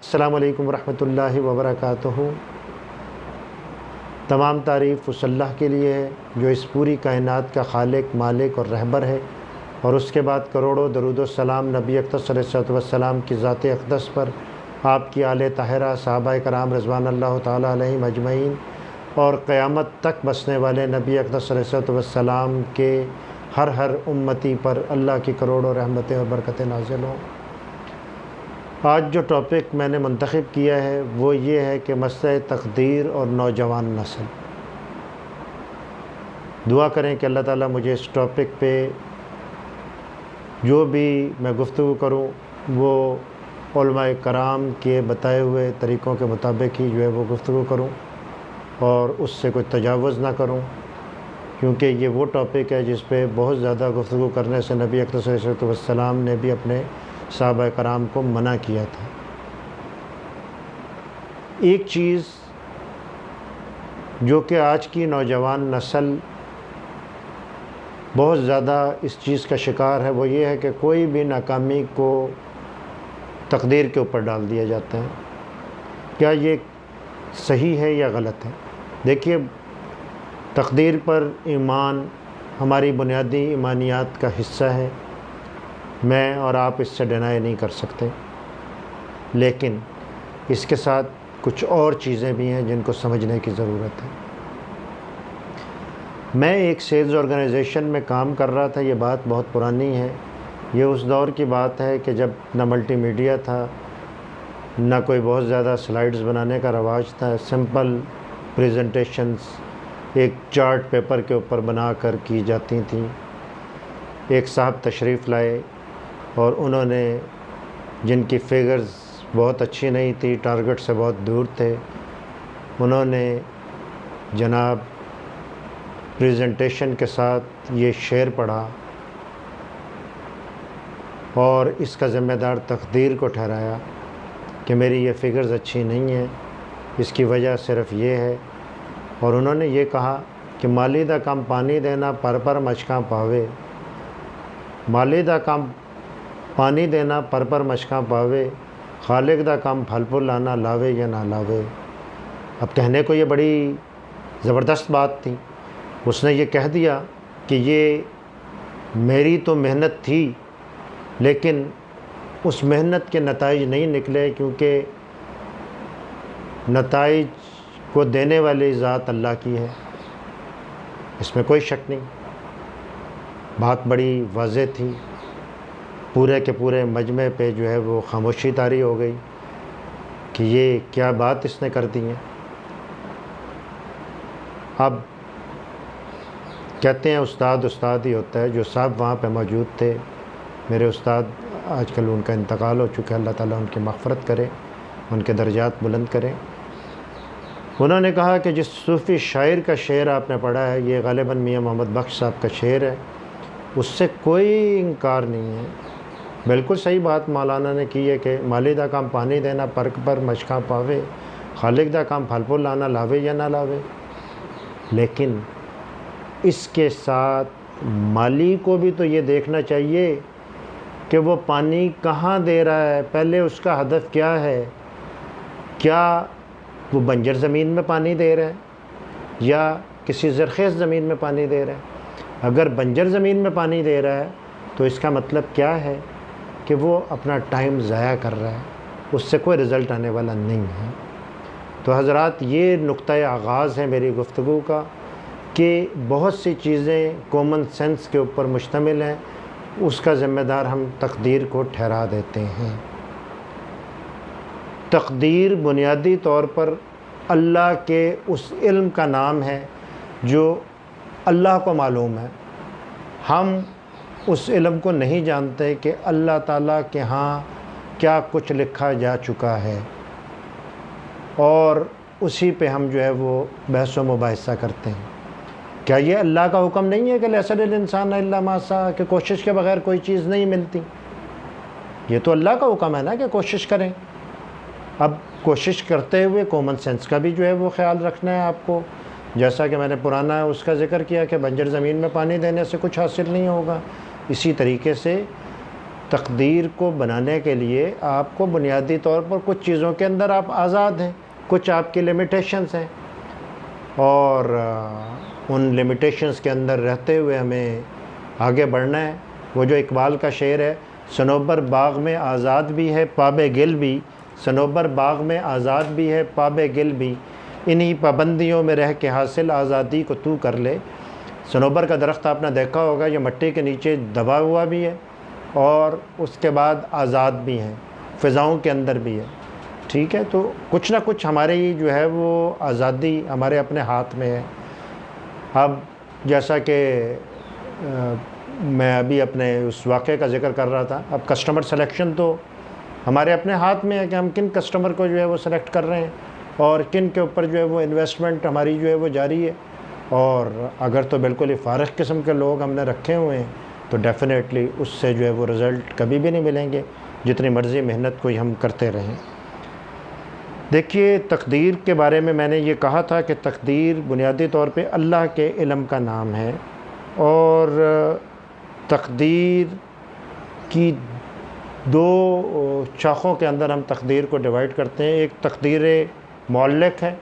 السلام علیکم ورحمۃ اللہ وبرکاتہ۔ تمام تعریف اس اللہ کے لیے ہے جو اس پوری کائنات کا خالق، مالک اور رہبر ہے، اور اس کے بعد کروڑوں درود و سلام نبی اقدس صلی اللہ علیہ وسلم کی ذات اقدس پر، آپ کی آل طاہرہ، صحابہ کرام رضوان اللہ تعالیٰ علیہم اجمعین، اور قیامت تک بسنے والے نبی اقدس صلی اللہ علیہ وسلم کے ہر امتی پر اللہ کی کروڑوں رحمتیں اور برکتیں نازل ہوں۔ آج جو ٹاپک میں نے منتخب کیا ہے وہ یہ ہے کہ مسئلہ تقدیر اور نوجوان نسل۔ دعا کریں کہ اللہ تعالیٰ مجھے اس ٹاپک پہ جو بھی میں گفتگو کروں وہ علماء کرام کے بتائے ہوئے طریقوں کے مطابق ہی جو ہے وہ گفتگو کروں، اور اس سے کوئی تجاوز نہ کروں، کیونکہ یہ وہ ٹاپک ہے جس پہ بہت زیادہ گفتگو کرنے سے نبی اکرم صلی اللہ علیہ وسلم نے بھی اپنے صحابہ کرام کو منع کیا تھا۔ ایک چیز جو کہ آج کی نوجوان نسل بہت زیادہ اس چیز کا شکار ہے وہ یہ ہے کہ کوئی بھی ناکامی کو تقدیر کے اوپر ڈال دیا جاتا ہے۔ کیا یہ صحیح ہے یا غلط ہے؟ دیکھیے، تقدیر پر ایمان ہماری بنیادی ایمانیات کا حصہ ہے، میں اور آپ اس سے ڈینائی نہیں کر سکتے، لیکن اس کے ساتھ کچھ اور چیزیں بھی ہیں جن کو سمجھنے کی ضرورت ہے۔ میں ایک سیلز آرگنائزیشن میں کام کر رہا تھا، یہ بات بہت پرانی ہے، یہ اس دور کی بات ہے کہ جب نہ ملٹی میڈیا تھا، نہ کوئی بہت زیادہ سلائیڈز بنانے کا رواج تھا، سمپل پریزنٹیشنز ایک چارٹ پیپر کے اوپر بنا کر کی جاتی تھیں۔ ایک صاحب تشریف لائے اور انہوں نے، جن کی فگرز بہت اچھی نہیں تھی، ٹارگٹ سے بہت دور تھے، انہوں نے جناب پریزنٹیشن کے ساتھ یہ شعر پڑھا اور اس کا ذمہ دار تقدیر کو ٹھہرایا کہ میری یہ فگرز اچھی نہیں ہیں، اس کی وجہ صرف یہ ہے، اور انہوں نے یہ کہا کہ مالی دا کام پانی دینا پر مچکاں پاوے، مالی دا کام پانی دینا پر مچکاں پاوے، خالق دا کام پھل پھول لانا لاوے یا نہ لاوے۔ اب کہنے کو یہ بڑی زبردست بات تھی، اس نے یہ کہہ دیا کہ یہ میری تو محنت تھی لیکن اس محنت کے نتائج نہیں نکلے، کیونکہ نتائج کو دینے والی ذات اللہ کی ہے، اس میں کوئی شک نہیں۔ بات بڑی واضح تھی، پورے کے پورے مجمع پہ جو ہے وہ خاموشی طاری ہو گئی کہ یہ کیا بات اس نے کر دی ہے۔ اب کہتے ہیں استاد ہی ہوتا ہے، جو صاحب وہاں پہ موجود تھے، میرے استاد آج کل ان کا انتقال ہو چکا ہے، اللہ تعالیٰ ان کی مغفرت کرے، ان کے درجات بلند کرے۔ انہوں نے کہا کہ جس صوفی شاعر کا شعر آپ نے پڑھا ہے، یہ غالباً میاں محمد بخش صاحب کا شعر ہے، اس سے کوئی انکار نہیں ہے، بالکل صحیح بات مولانا نے کی ہے کہ مالی دا کام پانی دینا پر مچکاں پاوے، خالق دا کام پھل پھول لانا لاوے یا نہ لاوے۔ لیکن اس کے ساتھ مالی کو بھی تو یہ دیکھنا چاہیے کہ وہ پانی کہاں دے رہا ہے، پہلے اس کا ہدف کیا ہے، کیا وہ بنجر زمین میں پانی دے رہا ہے یا کسی زرخیز زمین میں پانی دے رہا ہے؟ اگر بنجر زمین میں پانی دے رہا ہے تو اس کا مطلب کیا ہے کہ وہ اپنا ٹائم ضائع کر رہا ہے، اس سے کوئی رزلٹ آنے والا نہیں ہے۔ تو حضرات، یہ نقطۂ آغاز ہے میری گفتگو کا کہ بہت سی چیزیں کامن سینس کے اوپر مشتمل ہیں، اس کا ذمہ دار ہم تقدیر کو ٹھہرا دیتے ہیں۔ تقدیر بنیادی طور پر اللہ کے اس علم کا نام ہے جو اللہ کو معلوم ہے، ہم اس علم کو نہیں جانتے کہ اللہ تعالیٰ کے ہاں کیا کچھ لکھا جا چکا ہے، اور اسی پہ ہم جو ہے وہ بحث و مباحثہ کرتے ہیں۔ کیا یہ اللہ کا حکم نہیں ہے کہ لیس للانسان الا ما سعی، کہ کوشش کے بغیر کوئی چیز نہیں ملتی؟ یہ تو اللہ کا حکم ہے نا کہ کوشش کریں۔ اب کوشش کرتے ہوئے کامن سینس کا بھی جو ہے وہ خیال رکھنا ہے آپ کو، جیسا کہ میں نے پرانا اس کا ذکر کیا کہ بنجر زمین میں پانی دینے سے کچھ حاصل نہیں ہوگا، اسی طریقے سے تقدیر کو بنانے کے لیے آپ کو بنیادی طور پر کچھ چیزوں کے اندر آپ آزاد ہیں، کچھ آپ کی لمیٹیشنز ہیں، اور ان لمیٹیشنز کے اندر رہتے ہوئے ہمیں آگے بڑھنا ہے۔ وہ جو اقبال کا شعر ہے، صنوبر باغ میں آزاد بھی ہے پاب گل بھی، صنوبر باغ میں آزاد بھی ہے پاب گل بھی، انہی پابندیوں میں رہ کے حاصل آزادی کو تو کر لے۔ صنوبر کا درخت آپ نے دیکھا ہوگا، یہ مٹی کے نیچے دبا ہوا بھی ہے اور اس کے بعد آزاد بھی ہیں، فضاؤں کے اندر بھی ہے، ٹھیک ہے۔ تو کچھ نہ کچھ ہماری جو ہے وہ آزادی ہمارے اپنے ہاتھ میں ہے۔ اب جیسا کہ میں ابھی اپنے اس واقعے کا ذکر کر رہا تھا، اب کسٹمر سلیکشن تو ہمارے اپنے ہاتھ میں ہے کہ ہم کن کسٹمر کو جو ہے وہ سلیکٹ کر رہے ہیں اور کن کے اوپر جو ہے وہ انویسٹمنٹ ہماری جو ہے وہ جاری ہے۔ اور اگر تو بالکل ہی فارغ قسم کے لوگ ہم نے رکھے ہوئے ہیں تو ڈیفینیٹلی اس سے جو ہے وہ رزلٹ کبھی بھی نہیں ملیں گے، جتنی مرضی محنت کوئی ہم کرتے رہیں۔ دیکھیے، تقدیر کے بارے میں نے یہ کہا تھا کہ تقدیر بنیادی طور پہ اللہ کے علم کا نام ہے، اور تقدیر کی دو شاخوں کے اندر ہم تقدیر کو ڈیوائیڈ کرتے ہیں۔ ایک تقدیر معلق ہے،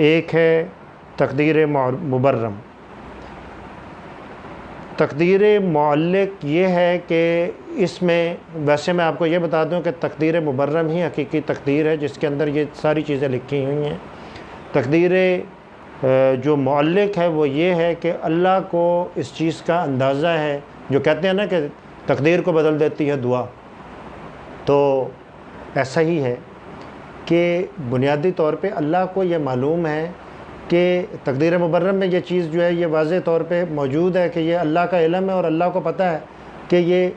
ایک ہے تقدیر مبرم۔ تقدیر معلق یہ ہے کہ اس میں، ویسے میں آپ کو یہ بتا دوں کہ تقدیر مبرم ہی حقیقی تقدیر ہے جس کے اندر یہ ساری چیزیں لکھی ہوئی ہیں۔ تقدیر جو معلق ہے وہ یہ ہے کہ اللہ کو اس چیز کا اندازہ ہے، جو کہتے ہیں نا کہ تقدیر کو بدل دیتی ہے دعا، تو ایسا ہی ہے کہ بنیادی طور پہ اللہ کو یہ معلوم ہے کہ تقدیر مبرم میں یہ چیز جو ہے یہ واضح طور پہ موجود ہے کہ یہ اللہ کا علم ہے، اور اللہ کو پتہ ہے کہ یہ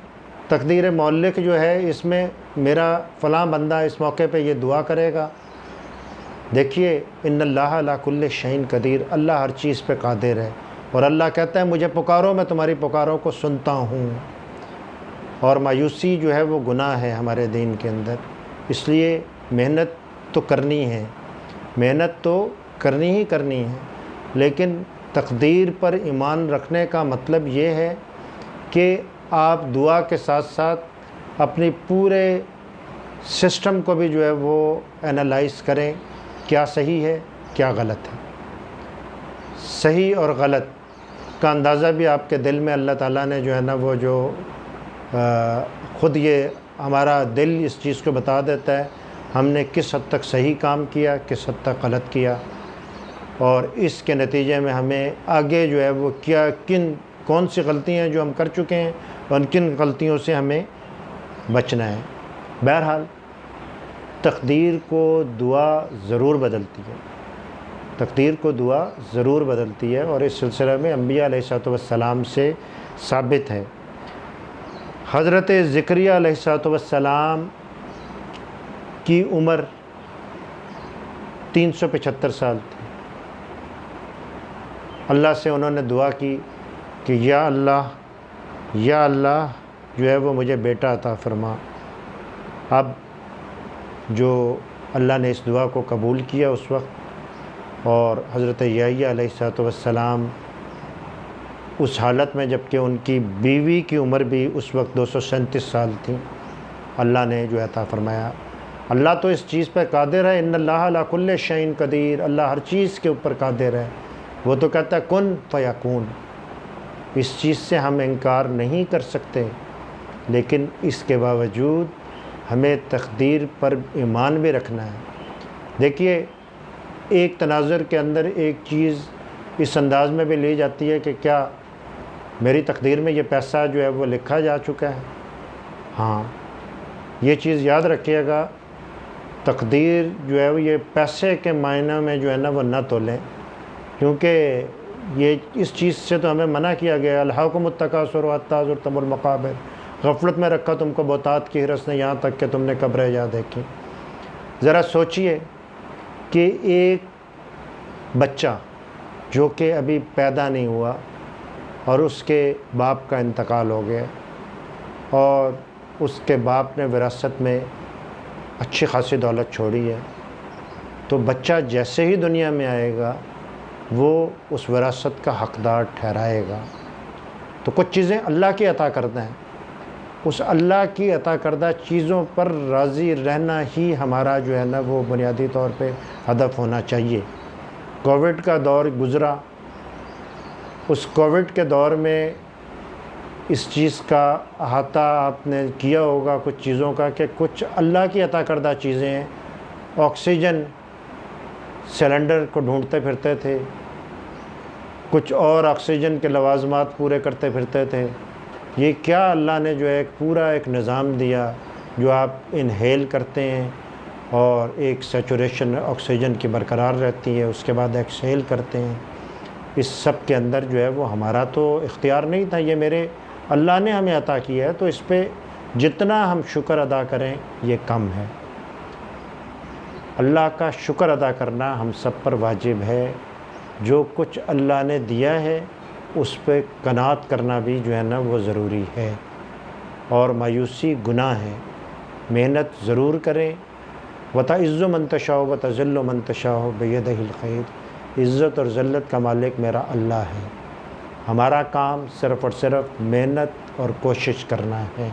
تقدیر معلق جو ہے اس میں میرا فلاں بندہ اس موقع پہ یہ دعا کرے گا۔ دیکھیے، ان اللہ علی کل شیء قدیر، اللہ ہر چیز پہ قادر ہے، اور اللہ کہتا ہے مجھے پکارو، میں تمہاری پکاروں کو سنتا ہوں۔ اور مایوسی جو ہے وہ گناہ ہے ہمارے دین کے اندر، اس لیے محنت تو کرنی ہے، محنت تو کرنی ہی کرنی ہے، لیکن تقدیر پر ایمان رکھنے کا مطلب یہ ہے کہ آپ دعا کے ساتھ ساتھ اپنی پورے سسٹم کو بھی جو ہے وہ انالائز کریں، کیا صحیح ہے کیا غلط ہے۔ صحیح اور غلط کا اندازہ بھی آپ کے دل میں اللہ تعالیٰ نے جو ہے نا وہ جو خود یہ ہمارا دل اس چیز کو بتا دیتا ہے ہم نے کس حد تک صحیح کام کیا، کس حد تک غلط کیا، اور اس کے نتیجے میں ہمیں آگے جو ہے وہ کون سی غلطیاں ہیں جو ہم کر چکے ہیں اور کن غلطیوں سے ہمیں بچنا ہے۔ بہرحال تقدیر کو دعا ضرور بدلتی ہے، تقدیر کو دعا ضرور بدلتی ہے، اور اس سلسلے میں انبیاء علیہ السلام سے ثابت ہے۔ حضرت زکریا علیہ السلام کی عمر 375 سال تھی۔ اللہ سے انہوں نے دعا کی کہ یا اللہ جو ہے وہ مجھے بیٹا عطا فرما۔ اب جو اللہ نے اس دعا کو قبول کیا اس وقت، اور حضرت یحییٰ علیہ السلام اس حالت میں جب کہ ان کی بیوی کی عمر بھی اس وقت 237 سال تھی، اللہ نے جو عطا فرمایا۔ اللہ تو اس چیز پہ قادر ہے، ان اللہ علی کل شیء قدیر، اللہ ہر چیز کے اوپر قادر ہے۔ وہ تو کہتا ہے کن فیکون، اس چیز سے ہم انکار نہیں کر سکتے، لیکن اس کے باوجود ہمیں تقدیر پر ایمان بھی رکھنا ہے۔ دیکھیے، ایک تناظر کے اندر ایک چیز اس انداز میں بھی لی جاتی ہے کہ کیا میری تقدیر میں یہ پیسہ جو ہے وہ لکھا جا چکا ہے؟ ہاں، یہ چیز یاد رکھیے گا، تقدیر جو ہے وہ یہ پیسے کے معنی میں جو ہے نا وہ نہ تولیں، کیونکہ یہ اس چیز سے تو ہمیں منع کیا گیا، الہاکم التکاثر حتی زرتم المقابر، غفلت میں رکھا تم کو بہتات کی ہرس نے یہاں تک کہ تم نے قبریں جا دیکھی۔ ذرا سوچئے کہ ایک بچہ جو کہ ابھی پیدا نہیں ہوا اور اس کے باپ کا انتقال ہو گیا، اور اس کے باپ نے وراثت میں اچھی خاصی دولت چھوڑی ہے، تو بچہ جیسے ہی دنیا میں آئے گا وہ اس وراثت کا حقدار ٹھہرائے گا۔ تو کچھ چیزیں اللہ کی عطا کرتے ہیں، اس اللہ کی عطا کردہ چیزوں پر راضی رہنا ہی ہمارا جو ہے نا وہ بنیادی طور پہ ہدف ہونا چاہیے۔ کووڈ کا دور گزرا، اس کووڈ کے دور میں اس چیز کا احاطہ آپ نے کیا ہوگا کچھ چیزوں کا کہ کچھ اللہ کی عطا کردہ چیزیں ہیں۔ آکسیجن سلنڈر کو ڈھونڈتے پھرتے تھے، کچھ اور آکسیجن کے لوازمات پورے کرتے پھرتے تھے۔ یہ کیا اللہ نے جو ہے ایک پورا ایک نظام دیا جو آپ انہیل کرتے ہیں اور ایک سیچوریشن آکسیجن کی برقرار رہتی ہے، اس کے بعد ایکسہیل کرتے ہیں۔ اس سب کے اندر جو ہے وہ ہمارا تو اختیار نہیں تھا، یہ میرے اللہ نے ہمیں عطا کیا ہے، تو اس پہ جتنا ہم شکر ادا کریں یہ کم ہے۔ اللہ کا شکر ادا کرنا ہم سب پر واجب ہے۔ جو کچھ اللہ نے دیا ہے اس پہ قناعت کرنا بھی جو ہے نا وہ ضروری ہے، اور مایوسی گناہ ہے۔ محنت ضرور کریں۔ وَتَعِزُّ مَن تَشَاءُ وَتَذِلُّ مَن تَشَاءُ بِيَدِهِ الْخَيْرُ۔ عزت اور ذلت کا مالک میرا اللہ ہے۔ ہمارا کام صرف اور صرف محنت اور کوشش کرنا ہے۔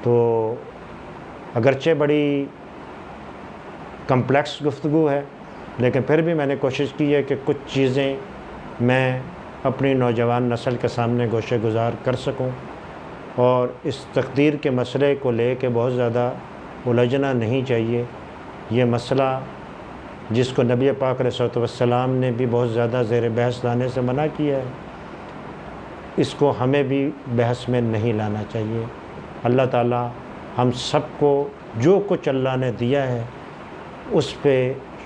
تو اگرچہ بڑی کمپلیکس گفتگو ہے، لیکن پھر بھی میں نے کوشش کی ہے کہ کچھ چیزیں میں اپنی نوجوان نسل کے سامنے گوشہ گزار کر سکوں، اور اس تقدیر کے مسئلے کو لے کے بہت زیادہ الجھنا نہیں چاہیے۔ یہ مسئلہ جس کو نبی پاک علیہ الصلوۃ والسلام نے بھی بہت زیادہ زیر بحث لانے سے منع کیا ہے، اس کو ہمیں بھی بحث میں نہیں لانا چاہیے۔ اللہ تعالیٰ ہم سب کو جو کچھ اللہ نے دیا ہے اس پہ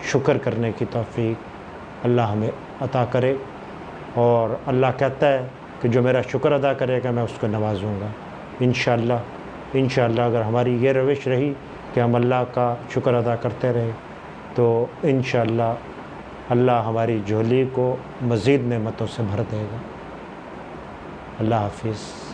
شکر کرنے کی توفیق اللہ ہمیں عطا کرے، اور اللہ کہتا ہے کہ جو میرا شکر ادا کرے گا میں اس کو نوازوں گا۔ انشاءاللہ اگر ہماری یہ روش رہی کہ ہم اللہ کا شکر ادا کرتے رہے تو انشاءاللہ اللہ ہماری جھولی کو مزید نعمتوں سے بھر دے گا۔ اللہ حافظ۔